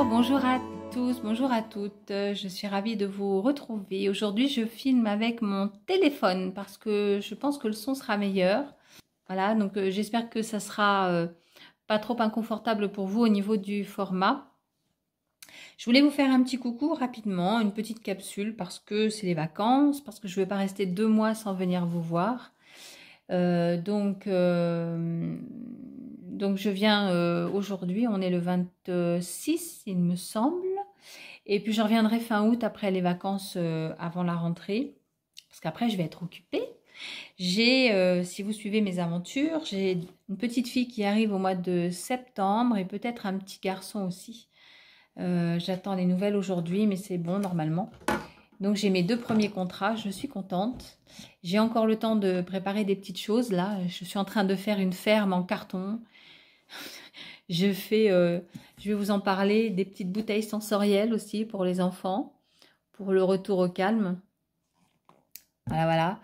Bonjour à tous, bonjour à toutes, je suis ravie de vous retrouver. Aujourd'hui je filme avec mon téléphone parce que je pense que le son sera meilleur. Voilà, donc j'espère que ça sera pas trop inconfortable pour vous au niveau du format. Je voulais vous faire un petit coucou rapidement, une petite capsule parce que c'est les vacances, parce que je ne vais pas rester 2 mois sans venir vous voir. Donc je viens aujourd'hui, on est le 26 il me semble. Et puis je reviendrai fin août après les vacances, avant la rentrée. Parce qu'après je vais être occupée. J'ai, si vous suivez mes aventures, j'ai une petite fille qui arrive au mois de septembre et peut-être un petit garçon aussi. J'attends les nouvelles aujourd'hui, mais c'est bon normalement. Donc j'ai mes 2 premiers contrats, je suis contente. J'ai encore le temps de préparer des petites choses là. Je suis en train de faire une ferme en carton. Je vais vous en parler, des petites bouteilles sensorielles aussi pour les enfants, pour le retour au calme. Voilà.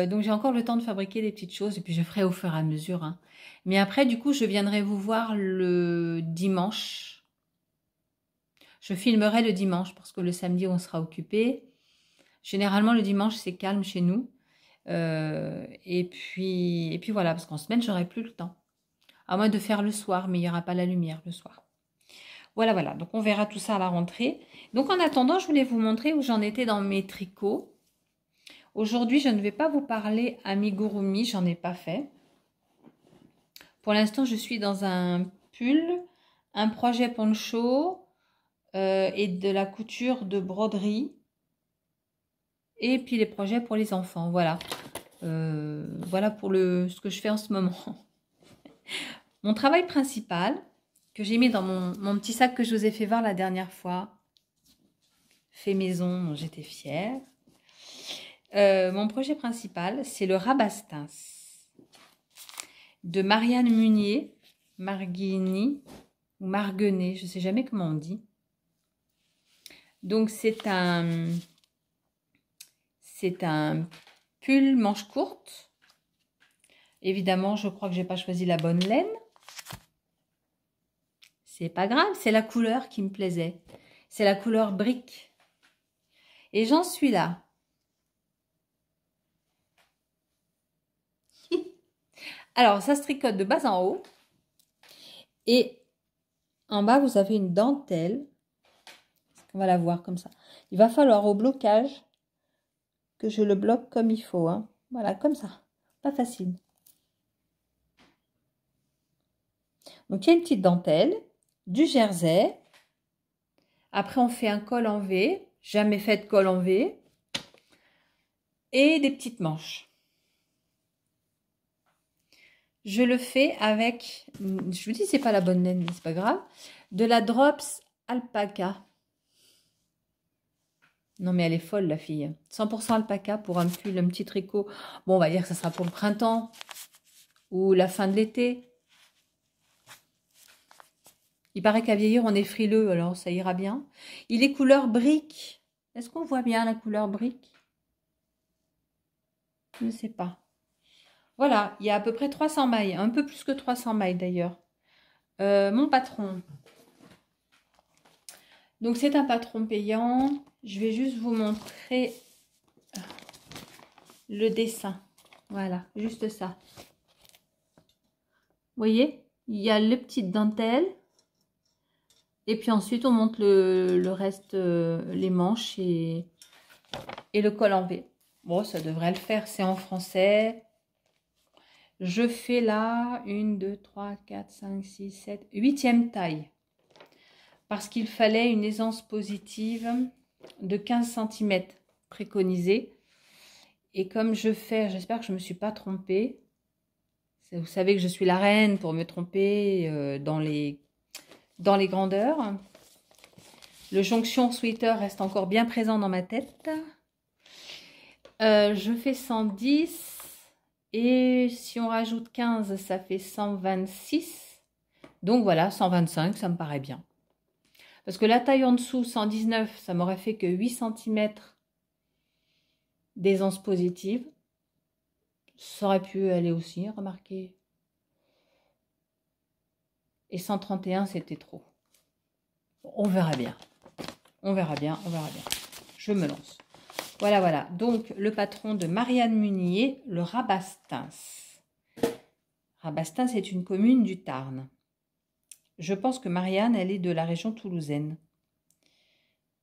Donc j'ai encore le temps de fabriquer des petites choses et puis je ferai au fur et à mesure. Hein. Mais après, du coup, je viendrai vous voir le dimanche. Je filmerai le dimanche parce que le samedi, on sera occupé. Généralement, le dimanche, c'est calme chez nous. Et puis voilà, parce qu'en semaine, j'aurai plus le temps. À moins de faire le soir, mais il n'y aura pas la lumière le soir. Voilà. Donc, on verra tout ça à la rentrée. Donc, en attendant, je voulais vous montrer où j'en étais dans mes tricots. Aujourd'hui, je ne vais pas vous parler amigurumi, j'en ai pas fait. Pour l'instant, je suis dans un pull, un projet poncho et de la couture de broderie. Et puis les projets pour les enfants, voilà. Voilà pour ce que je fais en ce moment. Mon travail principal, que j'ai mis dans mon petit sac que je vous ai fait voir la dernière fois, fait maison, dont j'étais fière. Mon projet principal, c'est le rabastins de Marianne Munier, Marguini ou Marguenet, je ne sais jamais comment on dit. Donc c'est un pull manche courte. Évidemment, je crois que j'ai pas choisi la bonne laine. C'est pas grave, c'est la couleur qui me plaisait. C'est la couleur brique. Et j'en suis là. Alors, ça se tricote de bas en haut. Et en bas, vous avez une dentelle. On va la voir comme ça. Il va falloir au blocage que je le bloque comme il faut. Hein. Voilà, comme ça. Pas facile. Donc, il y a une petite dentelle, du jersey. Après, on fait un col en V. Jamais fait de col en V. Et des petites manches. Je le fais avec, je vous dis, c'est pas la bonne laine, mais c'est pas grave, de la Drops Alpaca. Non, mais elle est folle, la fille. 100% alpaca pour un pull, un petit tricot. Bon, on va dire que ça sera pour le printemps ou la fin de l'été. Il paraît qu'à vieillir, on est frileux, alors ça ira bien. Il est couleur brique. Est-ce qu'on voit bien la couleur brique? Je ne sais pas. Voilà, il y a à peu près 300 mailles, un peu plus que 300 mailles d'ailleurs. Mon patron. Donc c'est un patron payant. Je vais juste vous montrer le dessin. Voilà, juste ça. Vous voyez, il y a les petites dentelles. Et puis ensuite, on monte le reste, les manches et le col en V. Bon, ça devrait le faire, c'est en français. Je fais là 1, 2, 3, 4, 5, 6, 7, 8e taille. Parce qu'il fallait une aisance positive de 15 cm préconisée. Et comme je fais, j'espère que je ne me suis pas trompée. Vous savez que je suis la reine pour me tromper dans les grandeurs. Le jonction sweater reste encore bien présent dans ma tête. Je fais 110 et si on rajoute 15, ça fait 126. Donc voilà, 125, ça me paraît bien. Parce que la taille en dessous, 119, ça m'aurait fait que 8 cm d'aisance positive. Ça aurait pu aller aussi, remarquez. Et 131, c'était trop. On verra bien. On verra bien, on verra bien. Je me lance. Voilà, voilà. Donc, le patron de Marianne Munier, le Rabastens. Rabastens est une commune du Tarn. Je pense que Marianne, elle est de la région toulousaine.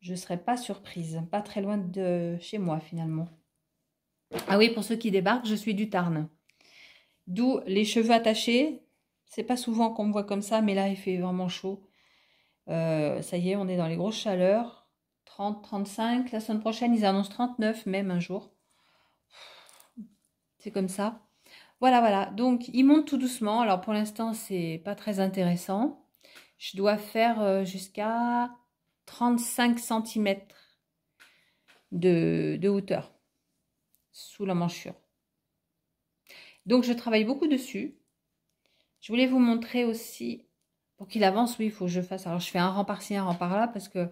Je ne serais pas surprise. Pas très loin de chez moi, finalement. Ah oui, pour ceux qui débarquent, je suis du Tarn. D'où les cheveux attachés. C'est pas souvent qu'on me voit comme ça, mais là, il fait vraiment chaud. Ça y est, on est dans les grosses chaleurs. 30, 35. La semaine prochaine, ils annoncent 39 même un jour. C'est comme ça. Voilà, voilà. Donc, il monte tout doucement. Alors, pour l'instant, c'est pas très intéressant. Je dois faire jusqu'à 35 cm de hauteur sous la manchure. Donc, je travaille beaucoup dessus. Je voulais vous montrer aussi, pour qu'il avance, oui, il faut que je fasse. Alors, je fais un rang par-ci, un rang par-là, parce que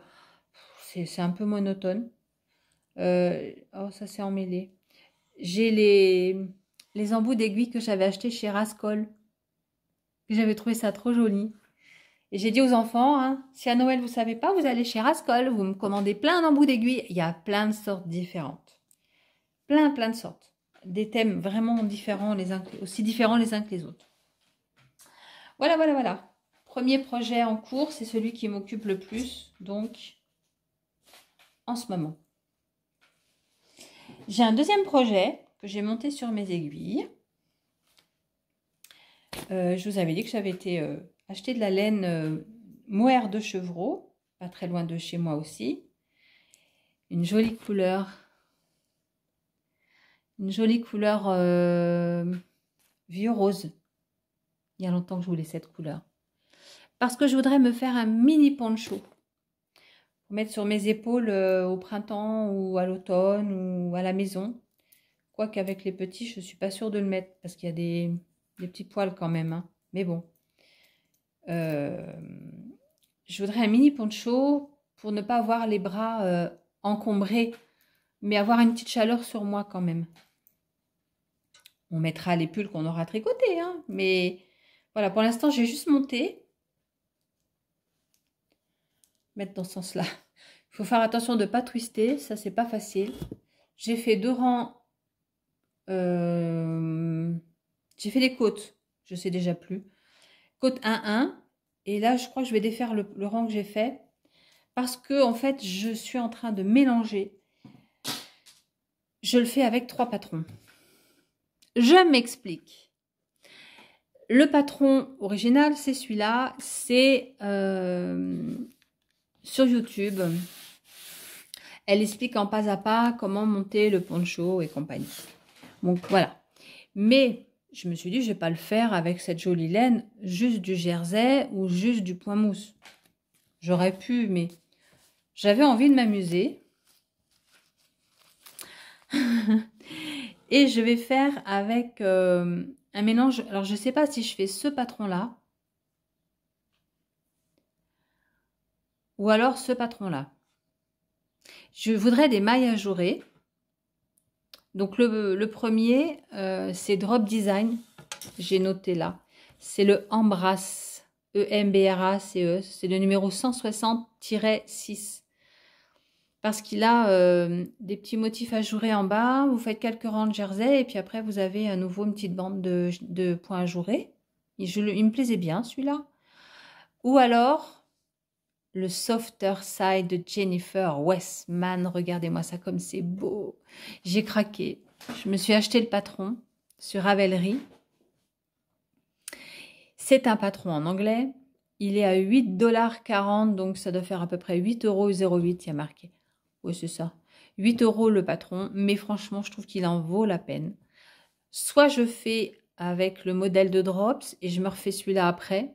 c'est un peu monotone. Oh, ça s'est emmêlé. J'ai les embouts d'aiguilles que j'avais achetés chez Rascol. J'avais trouvé ça trop joli. Et j'ai dit aux enfants, hein, si à Noël vous ne savez pas, vous allez chez Rascol, vous me commandez plein d'embouts d'aiguilles. Il y a plein de sortes différentes. Plein de sortes. Des thèmes vraiment différents, aussi différents les uns que les autres. Voilà, voilà, voilà. Premier projet en cours, c'est celui qui m'occupe le plus, donc en ce moment. J'ai un deuxième projet que j'ai monté sur mes aiguilles. Je vous avais dit que j'avais été acheter de la laine mohair de chevreau, pas très loin de chez moi aussi. Une jolie couleur. Une jolie couleur vieux rose. Il y a longtemps que je voulais cette couleur. Parce que je voudrais me faire un mini poncho. Pour mettre sur mes épaules au printemps ou à l'automne ou à la maison. Quoique avec les petits, je ne suis pas sûre de le mettre parce qu'il y a des petits poils quand même. Hein. Mais bon. Je voudrais un mini poncho pour ne pas avoir les bras encombrés, mais avoir une petite chaleur sur moi quand même. On mettra les pulls qu'on aura tricotés, hein, mais voilà, pour l'instant, j'ai juste monté. Mettre dans ce sens-là. Il faut faire attention de ne pas twister, ça, c'est pas facile. J'ai fait 2 rangs. J'ai fait les côtes, je sais déjà plus. Côte 1-1. Et là, je crois que je vais défaire le rang que j'ai fait. Parce que, en fait, je suis en train de mélanger. Je le fais avec 3 patrons. Je m'explique. Le patron original, c'est celui-là. C'est sur YouTube. Elle explique en pas à pas comment monter le poncho et compagnie. Donc, voilà. Mais je me suis dit, je ne vais pas le faire avec cette jolie laine, juste du jersey ou juste du point mousse. J'aurais pu, mais j'avais envie de m'amuser. Et je vais faire avec un mélange. Alors, je ne sais pas si je fais ce patron-là. Ou alors ce patron-là. Je voudrais des mailles ajourées. Donc, le premier, c'est Drop Design. J'ai noté là. C'est le Embrace. E-M-B-R-A-C-E. C'est le numéro 160-6. Parce qu'il a des petits motifs ajourés en bas. Vous faites quelques rangs de jersey. Et puis après, vous avez à nouveau une petite bande de points ajourés. Il me plaisait bien celui-là. Ou alors, le Softer Side de Jennifer Westman. Regardez-moi ça comme c'est beau. J'ai craqué. Je me suis acheté le patron sur Ravelry. C'est un patron en anglais. Il est à 8,40 $. Donc, ça doit faire à peu près 8,08 €. Il y a marqué. Oui, c'est ça. 8 € le patron. Mais franchement, je trouve qu'il en vaut la peine. Soit je fais avec le modèle de Drops et je me refais celui-là après.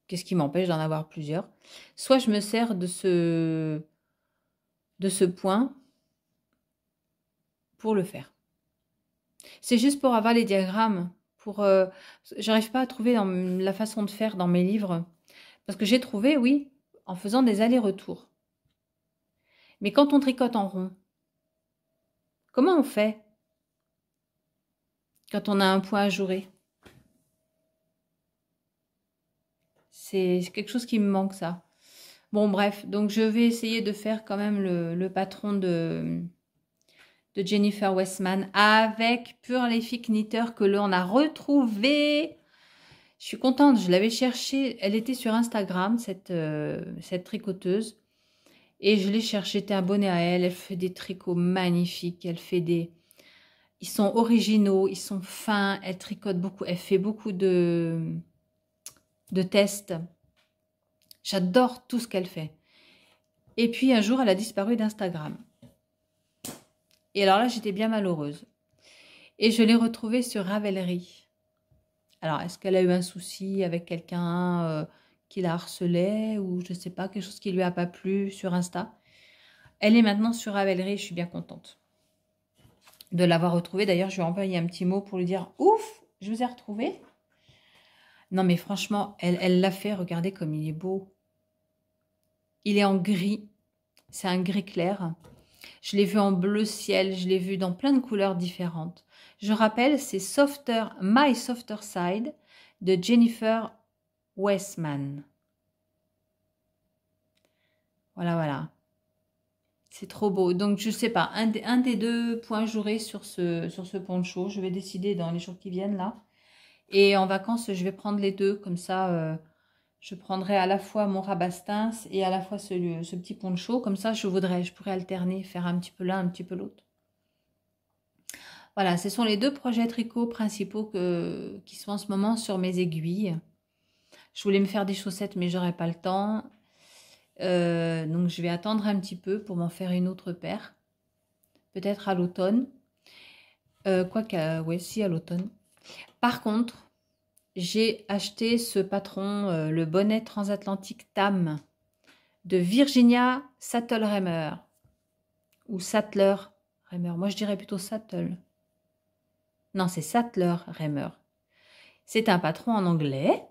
Qu'est-ce qui m'empêche d'en avoir plusieurs? Soit je me sers de ce point pour le faire. C'est juste pour avoir les diagrammes. J'arrive pas à trouver la façon de faire dans mes livres. Parce que j'ai trouvé, oui, en faisant des allers-retours. Mais quand on tricote en rond, comment on fait quand on a un point ajouré? C'est quelque chose qui me manque, ça. Bon, bref, donc je vais essayer de faire quand même le patron de Jennifer Westman avec Purlific Knitter que l'on a retrouvé. Je suis contente, je l'avais cherchée. Elle était sur Instagram, cette tricoteuse. Et je l'ai cherchée, j'étais abonnée à elle. Elle fait des tricots magnifiques. Elle fait des... Ils sont originaux, ils sont fins. Elle tricote beaucoup. Elle fait beaucoup de tests. J'adore tout ce qu'elle fait. Et puis un jour, elle a disparu d'Instagram. Et alors là, j'étais bien malheureuse. Et je l'ai retrouvée sur Ravelry. Alors, est-ce qu'elle a eu un souci avec quelqu'un qui la harcelait ou je ne sais pas, quelque chose qui lui a pas plu sur Insta? Elle est maintenant sur Ravelry, je suis bien contente de l'avoir retrouvée. D'ailleurs, je lui ai envoyé un petit mot pour lui dire « Ouf, je vous ai retrouvée !» Non, mais franchement, elle l'a fait. Regardez comme il est beau. Il est en gris. C'est un gris clair. Je l'ai vu en bleu ciel. Je l'ai vu dans plein de couleurs différentes. Je rappelle, c'est My Softer Side de Jennifer Westman. Voilà, voilà. C'est trop beau. Donc, je sais pas, un des deux points j'aurai sur ce poncho. Je vais décider dans les jours qui viennent, là. Et en vacances, je vais prendre les deux. Comme ça, je prendrai à la fois mon rabastins et à la fois ce petit poncho. Comme ça, je pourrais alterner, faire un petit peu l'un, un petit peu l'autre. Voilà, ce sont les deux projets tricot principaux qui sont en ce moment sur mes aiguilles. Je voulais me faire des chaussettes, mais j'aurais pas le temps. Donc, je vais attendre un petit peu pour m'en faire une autre paire. Peut-être à l'automne. Quoique, ouais, si, à l'automne. Par contre, j'ai acheté ce patron, le bonnet transatlantique Tam de Virginia Sattler-Raymer. Ou Sattler-Raymer. Moi, je dirais plutôt Sattel. Non, c'est Sattler-Raymer. C'est un patron en anglais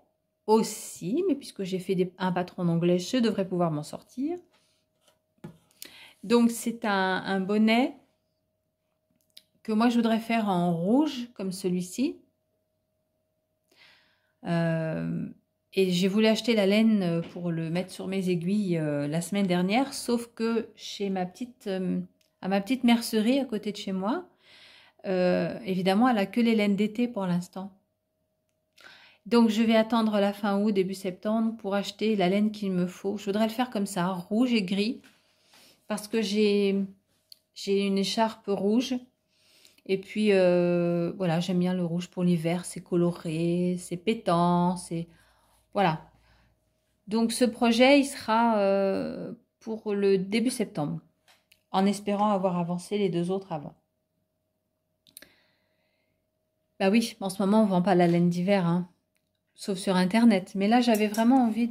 aussi, mais puisque j'ai fait un patron en anglais, je devrais pouvoir m'en sortir. Donc, c'est un bonnet que moi, je voudrais faire en rouge, comme celui-ci. Et j'ai voulu acheter la laine pour le mettre sur mes aiguilles la semaine dernière, sauf que chez à ma petite mercerie à côté de chez moi, évidemment, elle n'a que les laines d'été pour l'instant. Donc, je vais attendre la fin août, début septembre pour acheter la laine qu'il me faut. Je voudrais le faire comme ça, rouge et gris, parce que j'ai une écharpe rouge. Et puis, voilà, j'aime bien le rouge pour l'hiver. C'est coloré, c'est pétant, c'est... Voilà. Donc, ce projet, il sera pour le début septembre, en espérant avoir avancé les deux autres avant. Bah oui, en ce moment, on ne vend pas la laine d'hiver, hein, sauf sur Internet. Mais là, j'avais vraiment envie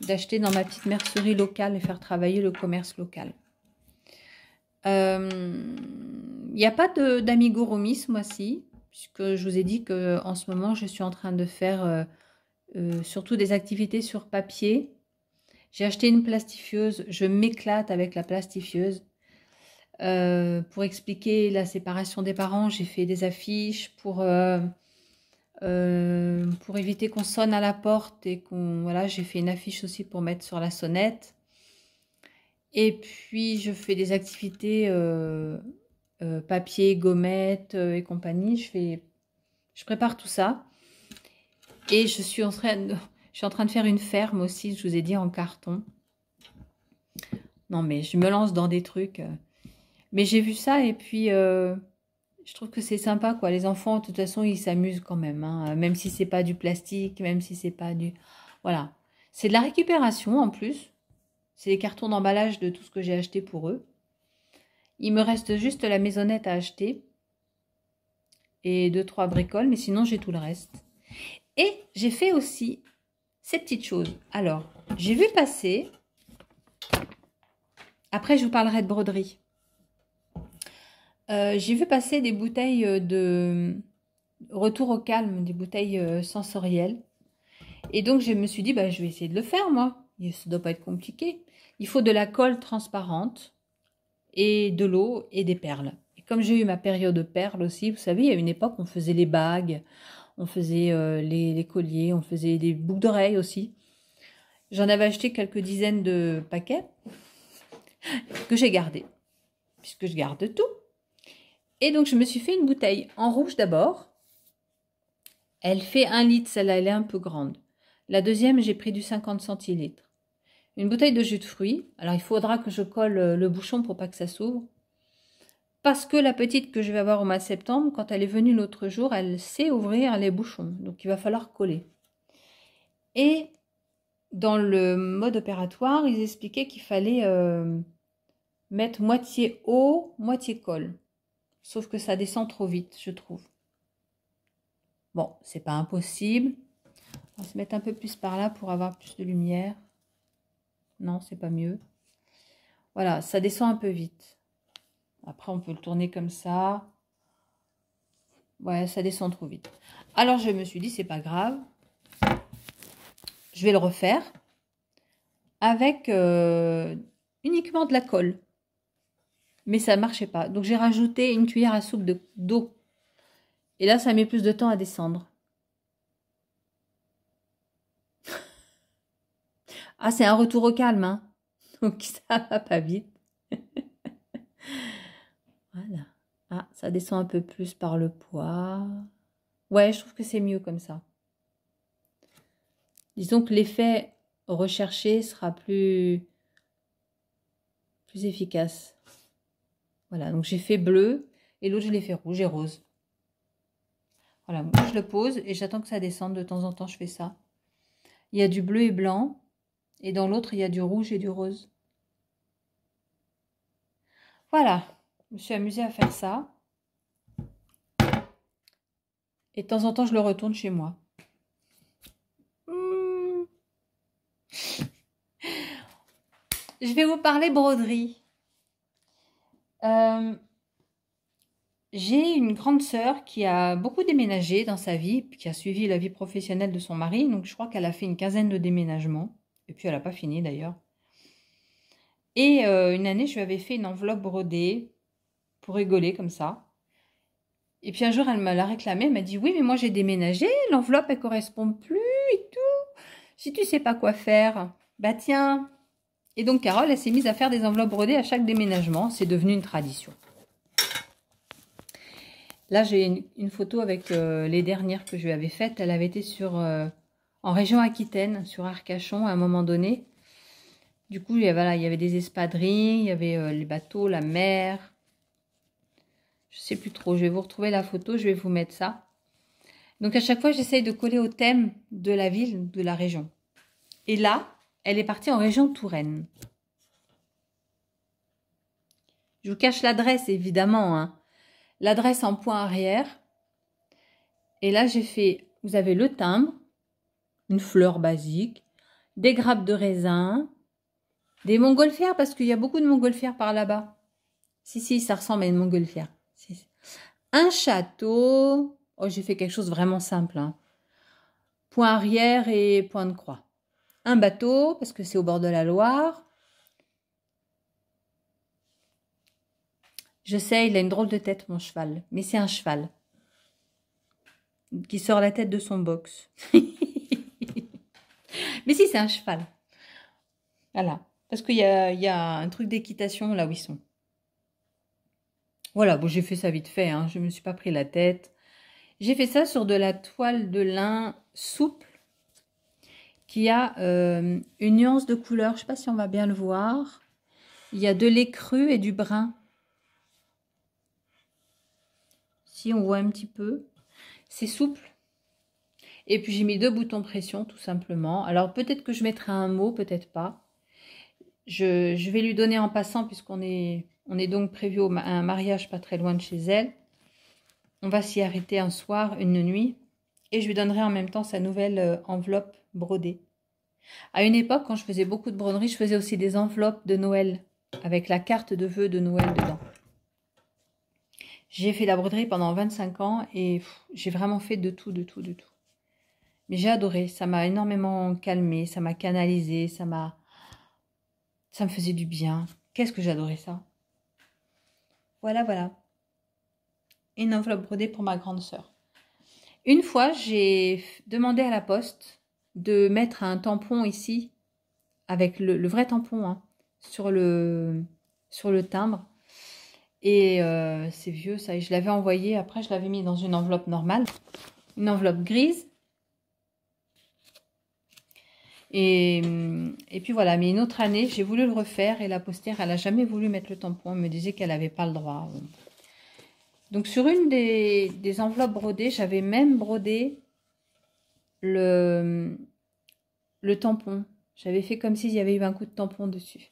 d'acheter dans ma petite mercerie locale et faire travailler le commerce local. Il n'y a pas d'amigurumi ce mois-ci, puisque je vous ai dit qu'en ce moment, je suis en train de faire surtout des activités sur papier. J'ai acheté une plastifieuse, je m'éclate avec la plastifieuse. Pour expliquer la séparation des parents, j'ai fait des affiches pour éviter qu'on sonne à la porte et voilà, j'ai fait une affiche aussi pour mettre sur la sonnette. Et puis, je fais des activités papier, gommette et compagnie. Je prépare tout ça. Et je suis en train de faire une ferme aussi, je vous ai dit, en carton. Non, mais je me lance dans des trucs. Mais j'ai vu ça et puis je trouve que c'est sympa, quoi. Les enfants, de toute façon, ils s'amusent quand même, hein. Même si c'est pas du plastique, même si c'est pas du... Voilà. C'est de la récupération en plus. C'est les cartons d'emballage de tout ce que j'ai acheté pour eux. Il me reste juste la maisonnette à acheter. Et 2-3 bricoles, mais sinon j'ai tout le reste. Et j'ai fait aussi ces petites choses. Alors, j'ai vu passer... Après, je vous parlerai de broderie. J'ai vu passer des bouteilles de retour au calme, des bouteilles sensorielles. Et donc, je me suis dit, bah, je vais essayer de le faire, moi. Ça ne doit pas être compliqué. Il faut de la colle transparente et de l'eau et des perles. Et comme j'ai eu ma période de perles aussi, vous savez, il y a une époque, on faisait les bagues, on faisait les colliers, on faisait des boucles d'oreilles aussi. J'en avais acheté quelques dizaines de paquets que j'ai gardés, puisque je garde tout. Et donc, je me suis fait une bouteille en rouge d'abord. Elle fait 1 litre, celle-là, elle est un peu grande. La deuxième, j'ai pris du 50 centilitres. Une bouteille de jus de fruits. Alors, il faudra que je colle le bouchon pour pas que ça s'ouvre. Parce que la petite que je vais avoir au mois de septembre, quand elle est venue l'autre jour, elle sait ouvrir les bouchons. Donc, il va falloir coller. Et dans le mode opératoire, ils expliquaient qu'il fallait mettre moitié eau, moitié colle. Sauf que ça descend trop vite, je trouve. Bon, c'est pas impossible. On va se mettre un peu plus par là pour avoir plus de lumière. Non, c'est pas mieux. Voilà, ça descend un peu vite. Après, on peut le tourner comme ça. Ouais, ça descend trop vite. Alors, je me suis dit, c'est pas grave. Je vais le refaire avec uniquement de la colle. Mais ça ne marchait pas. Donc, j'ai rajouté une cuillère à soupe d'eau. Et là, ça met plus de temps à descendre. Ah, c'est un retour au calme, hein. Donc, ça va pas vite. Voilà. Ah, ça descend un peu plus par le poids. Ouais, je trouve que c'est mieux comme ça. Disons que l'effet recherché sera plus efficace. Voilà, donc j'ai fait bleu et l'autre je l'ai fait rouge et rose. Voilà, moi je le pose et j'attends que ça descende. De temps en temps, je fais ça. Il y a du bleu et blanc et dans l'autre, il y a du rouge et du rose. Voilà, je me suis amusée à faire ça. Et de temps en temps, je le retourne chez moi. Je vais vous parler broderie. J'ai une grande sœur qui a beaucoup déménagé dans sa vie, qui a suivi la vie professionnelle de son mari. Donc, je crois qu'elle a fait une quinzaine de déménagements. Et puis, elle n'a pas fini d'ailleurs. Et une année, je lui avais fait une enveloppe brodée pour rigoler comme ça. Et puis un jour, elle me l'a réclamé. Elle m'a dit, oui, mais moi, j'ai déménagé. L'enveloppe, elle correspond plus et tout. Si tu sais pas quoi faire, bah tiens. Et donc, Carole, elle s'est mise à faire des enveloppes brodées à chaque déménagement. C'est devenu une tradition. Là, j'ai une photo avec les dernières que je lui avais faites. Elle avait été en région Aquitaine, sur Arcachon, à un moment donné. Du coup, voilà, il y avait des espadrilles, il y avait les bateaux, la mer. Je sais plus trop. Je vais vous retrouver la photo, je vais vous mettre ça. Donc, à chaque fois, j'essaye de coller au thème de la ville, de la région. Et là, elle est partie en région Touraine. Je vous cache l'adresse, évidemment, hein. L'adresse en point arrière. Et là, j'ai fait, vous avez le timbre, une fleur basique, des grappes de raisin, des montgolfières, parce qu'il y a beaucoup de montgolfières par là-bas. Si, ça ressemble à une montgolfière. Si. Un château. Oh, j'ai fait quelque chose de vraiment simple, hein. Point arrière et point de croix. Un bateau, parce que c'est au bord de la Loire. Je sais, il a une drôle de tête, mon cheval. Mais c'est un cheval qui sort la tête de son box. Mais si, c'est un cheval. Voilà. Parce qu'il y a un truc d'équitation là où ils sont. Voilà, bon, j'ai fait ça vite fait, hein. Je ne me suis pas pris la tête. J'ai fait ça sur de la toile de lin souple qui a une nuance de couleur. Je ne sais pas si on va bien le voir. Il y a de l'écru et du brun. Si on voit un petit peu. C'est souple. Et puis j'ai mis 2 boutons pression tout simplement. Alors peut-être que je mettrai un mot, peut-être pas. Je vais lui donner en passant puisqu'on est donc prévu à un mariage pas très loin de chez elle. On va s'y arrêter un soir, une nuit. Et je lui donnerai en même temps sa nouvelle enveloppe brodée. À une époque, quand je faisais beaucoup de broderie, je faisais aussi des enveloppes de Noël avec la carte de vœux de Noël dedans. J'ai fait la broderie pendant 25 ans et j'ai vraiment fait de tout. Mais j'ai adoré, ça m'a énormément calmé, ça m'a canalisé, ça me faisait du bien. Qu'est-ce que j'adorais ça. Voilà. Une enveloppe brodée pour ma grande sœur. Une fois, j'ai demandé à la poste de mettre un tampon ici avec le vrai tampon, hein, sur le timbre. Et c'est vieux ça, et je l'avais envoyé, après je l'avais mis dans une enveloppe normale, une enveloppe grise. Et puis voilà, mais une autre année, j'ai voulu le refaire et la postière, elle n'a jamais voulu mettre le tampon, elle me disait qu'elle n'avait pas le droit. Donc sur une des enveloppes brodées, j'avais même brodé le tampon. J'avais fait comme s'il y avait eu un coup de tampon dessus.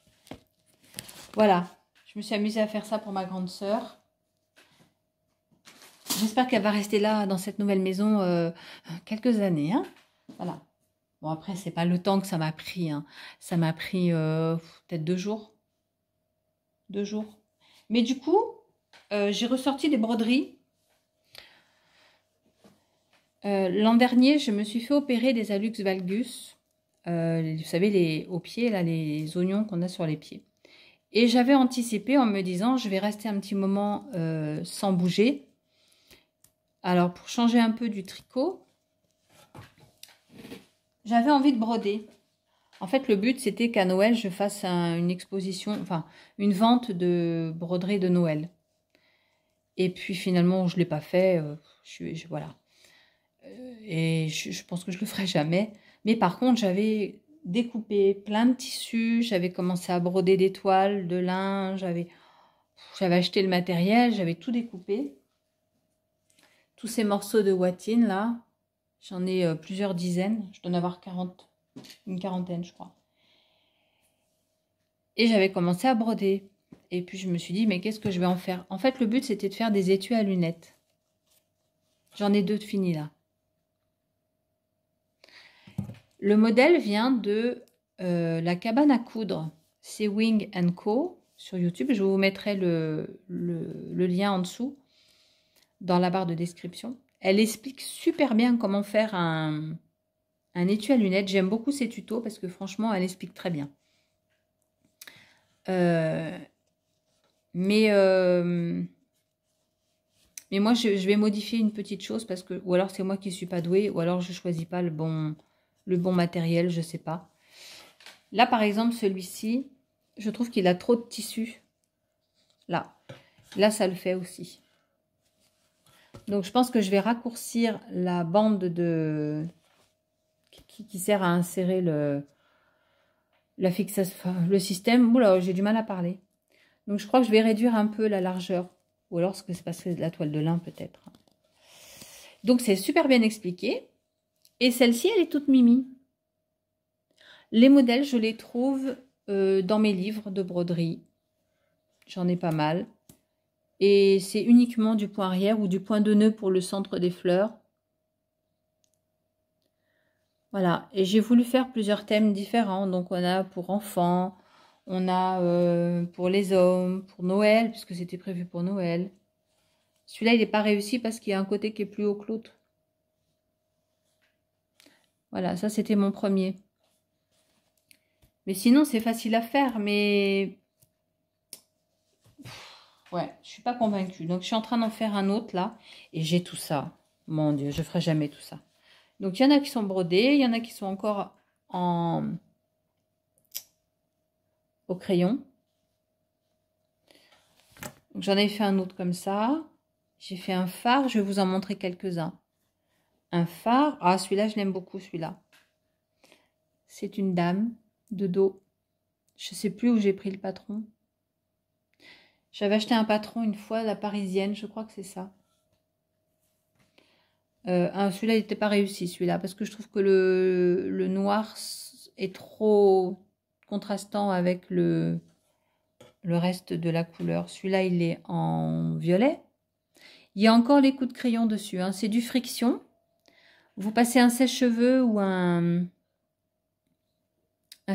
Voilà, je me suis amusée à faire ça pour ma grande sœur. J'espère qu'elle va rester là dans cette nouvelle maison quelques années, hein. Voilà. Bon, après, c'est pas le temps que ça m'a pris, hein. Ça m'a pris peut-être 2 jours. 2 jours. Mais du coup, j'ai ressorti des broderies. L'an dernier, je me suis fait opérer des hallux valgus. Vous savez, aux pieds, là, les oignons qu'on a sur les pieds. Et j'avais anticipé en me disant, je vais rester un petit moment sans bouger. Alors, pour changer un peu du tricot, j'avais envie de broder. En fait, le but, c'était qu'à Noël, je fasse une exposition, enfin, une vente de broderie de Noël. Et puis, finalement, je ne l'ai pas fait. Voilà. Et je pense que je le ferai jamais. Mais par contre, j'avais découpé plein de tissus. J'avais commencé à broder des toiles, de lin. J'avais acheté le matériel. J'avais tout découpé. Tous ces morceaux de watine, là, j'en ai plusieurs dizaines. Je dois en avoir 40, une quarantaine, je crois. Et j'avais commencé à broder. Et puis je me suis dit, mais qu'est-ce que je vais en faire? En fait, le but, c'était de faire des étuis à lunettes. J'en ai 2 de finis là. Le modèle vient de la cabane à coudre Sewing & Co. sur YouTube. Je vous mettrai le lien en dessous, dans la barre de description. Elle explique super bien comment faire un étui à lunettes. J'aime beaucoup ses tutos parce que franchement, elle explique très bien. Mais moi, je vais modifier une petite chose parce que, ou alors c'est moi qui ne suis pas douée, ou alors je ne choisis pas le bon matériel, je ne sais pas. Là, par exemple, celui-ci, je trouve qu'il a trop de tissu. Là, ça le fait aussi. Donc, je pense que je vais raccourcir la bande qui sert à insérer le système. Oula, j'ai du mal à parler. Donc, je crois que je vais réduire un peu la largeur. Ou alors, c'est parce que c'est de la toile de lin, peut-être. Donc, c'est super bien expliqué. Et celle-ci, elle est toute mimi. Les modèles, je les trouve dans mes livres de broderie. J'en ai pas mal. Et c'est uniquement du point arrière ou du point de nœud pour le centre des fleurs. Voilà. Et j'ai voulu faire plusieurs thèmes différents. Donc, on a pour enfants, on a pour les hommes, pour Noël, puisque c'était prévu pour Noël. Celui-là, il n'est pas réussi parce qu'il y a un côté qui est plus haut que l'autre. Voilà, ça, c'était mon premier. Mais sinon, c'est facile à faire, mais... Ouais, je suis pas convaincue. Donc, je suis en train d'en faire un autre, là. Et j'ai tout ça. Mon Dieu, je ferai jamais tout ça. Donc, il y en a qui sont brodés. Il y en a qui sont encore au crayon. J'en ai fait un autre comme ça. J'ai fait un phare. Je vais vous en montrer quelques-uns. Un phare. Ah, celui-là, je l'aime beaucoup, celui-là. C'est une dame de dos. Je ne sais plus où j'ai pris le patron. J'avais acheté un patron une fois, la parisienne. Je crois que c'est ça. Celui-là, il n'était pas réussi, celui-là. Parce que je trouve que le noir est trop contrastant avec le reste de la couleur. Celui-là, il est en violet. Il y a encore les coups de crayon dessus, hein. C'est du friction. Vous passez un sèche-cheveux ou un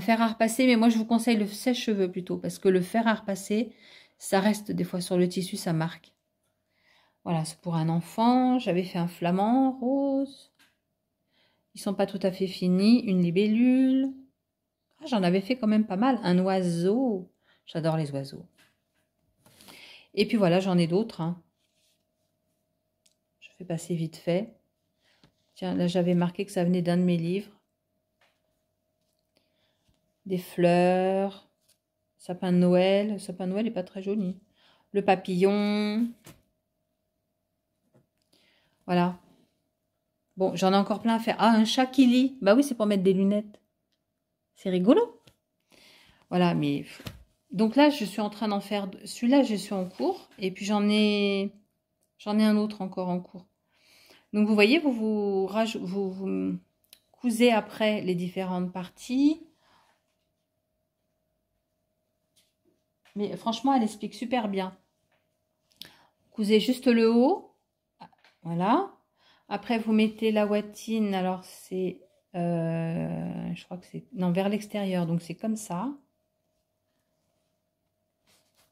fer à repasser, mais moi je vous conseille le sèche-cheveux plutôt, parce que le fer à repasser, ça reste des fois sur le tissu, ça marque. Voilà, c'est pour un enfant. J'avais fait un flamant rose. Ils sont pas tout à fait finis. Une libellule. Ah, j'en avais fait quand même pas mal. Un oiseau. J'adore les oiseaux. Et puis voilà, j'en ai d'autres, hein. Je fais passer vite fait. Tiens, là j'avais marqué que ça venait d'un de mes livres. des fleurs, sapin de Noël. Le sapin de Noël n'est pas très joli. Le papillon. Voilà. Bon, j'en ai encore plein à faire. Ah, un chat qui lit. Bah oui, c'est pour mettre des lunettes. C'est rigolo. Voilà, mais... Donc là, je suis en train d'en faire... Celui-là, je suis en cours. Et puis, j'en ai un autre encore en cours. Donc, vous voyez, vous cousez après les différentes parties. Mais franchement, elle explique super bien. Cousez juste le haut. Voilà. Après, vous mettez la ouatine. Alors, c'est... je crois que c'est... Non, vers l'extérieur. Donc, c'est comme ça.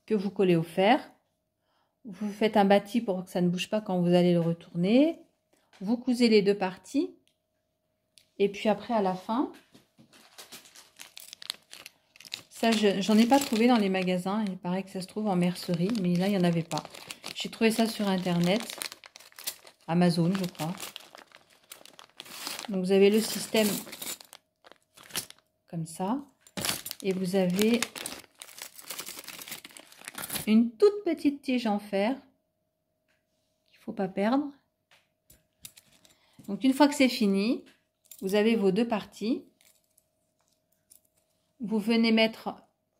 Que vous collez au fer. Vous faites un bâti pour que ça ne bouge pas quand vous allez le retourner. Vous cousez les deux parties. Et puis après, à la fin... Ça, j'en ai pas trouvé dans les magasins. Il paraît que ça se trouve en mercerie. Mais là, il n'y en avait pas. J'ai trouvé ça sur Internet. Amazon, je crois. Donc, vous avez le système comme ça. Et vous avez une toute petite tige en fer qu'il ne faut pas perdre. Donc, une fois que c'est fini, vous avez vos deux parties. Vous venez mettre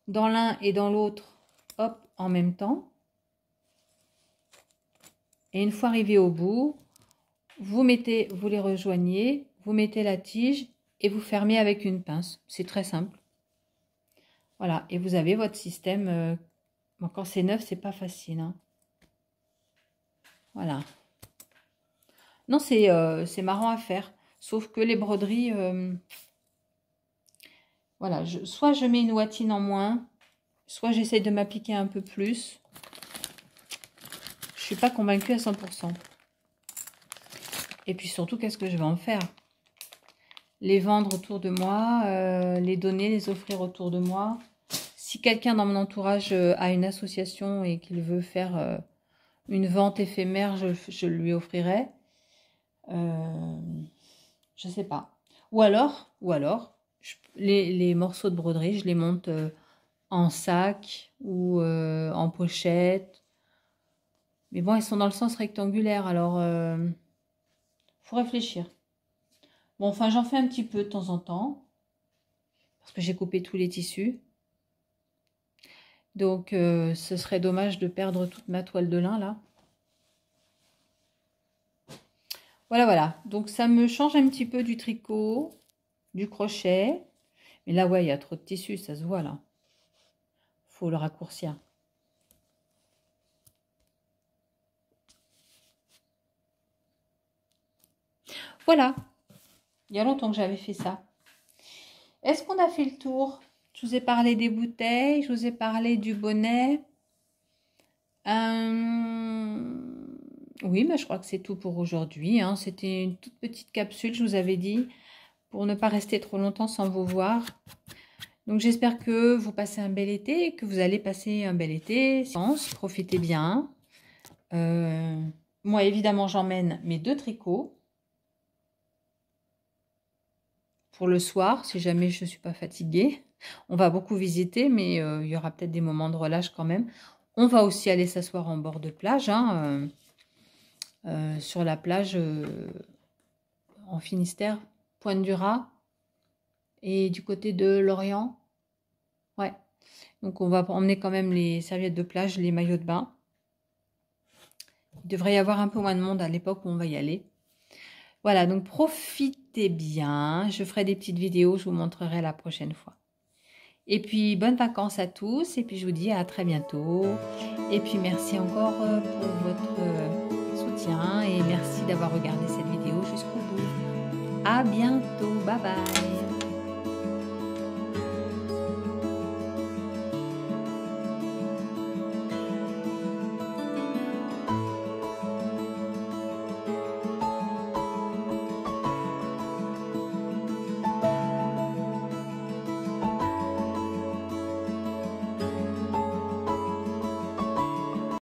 dans l'un et dans l'autre, hop, en même temps. Et une fois arrivé au bout, vous les rejoignez, vous mettez la tige et vous fermez avec une pince. C'est très simple. Voilà, et vous avez votre système. Bon, quand c'est neuf, c'est pas facile, hein. Voilà. Non, c'est marrant à faire. Sauf que les broderies... voilà, soit je mets une ouatine en moins, soit j'essaye de m'appliquer un peu plus. Je suis pas convaincue à 100%. Et puis surtout, qu'est-ce que je vais en faire? Les vendre autour de moi, les donner, les offrir autour de moi. Si quelqu'un dans mon entourage a une association et qu'il veut faire une vente éphémère, je lui offrirai. Je sais pas. Ou alors, les morceaux de broderie, je les monte en sac ou en pochette. Mais bon, ils sont dans le sens rectangulaire, alors faut réfléchir. Bon, enfin, j'en fais un petit peu de temps en temps, parce que j'ai coupé tous les tissus. Donc, ce serait dommage de perdre toute ma toile de lin, là. Voilà, voilà. Donc, ça me change un petit peu du tricot, du crochet. Mais là, ouais, il y a trop de tissu, ça se voit, là. Faut le raccourcir. Voilà. Il y a longtemps que j'avais fait ça. Est-ce qu'on a fait le tour? Je vous ai parlé des bouteilles, je vous ai parlé du bonnet. Oui, mais je crois que c'est tout pour aujourd'hui, hein. C'était une toute petite capsule, je vous avais dit, pour ne pas rester trop longtemps sans vous voir. Donc j'espère que vous passez un bel été, que vous allez passer un bel été. Profitez bien. Moi, évidemment, j'emmène mes 2 tricots. Pour le soir, si jamais je ne suis pas fatiguée. On va beaucoup visiter, mais il y aura peut-être des moments de relâche quand même. On va aussi aller s'asseoir en bord de plage, hein, sur la plage en Finistère, Pointe-du-Raz et du côté de Lorient. Ouais, donc on va emmener quand même les serviettes de plage, les maillots de bain. Il devrait y avoir un peu moins de monde à l'époque où on va y aller. Voilà, donc profitez bien. Je ferai des petites vidéos, je vous montrerai la prochaine fois. Et puis, bonnes vacances à tous. Et puis, je vous dis à très bientôt. Et puis, merci encore pour votre soutien. Et merci d'avoir regardé cette vidéo jusqu'au bout. À bientôt. Bye bye.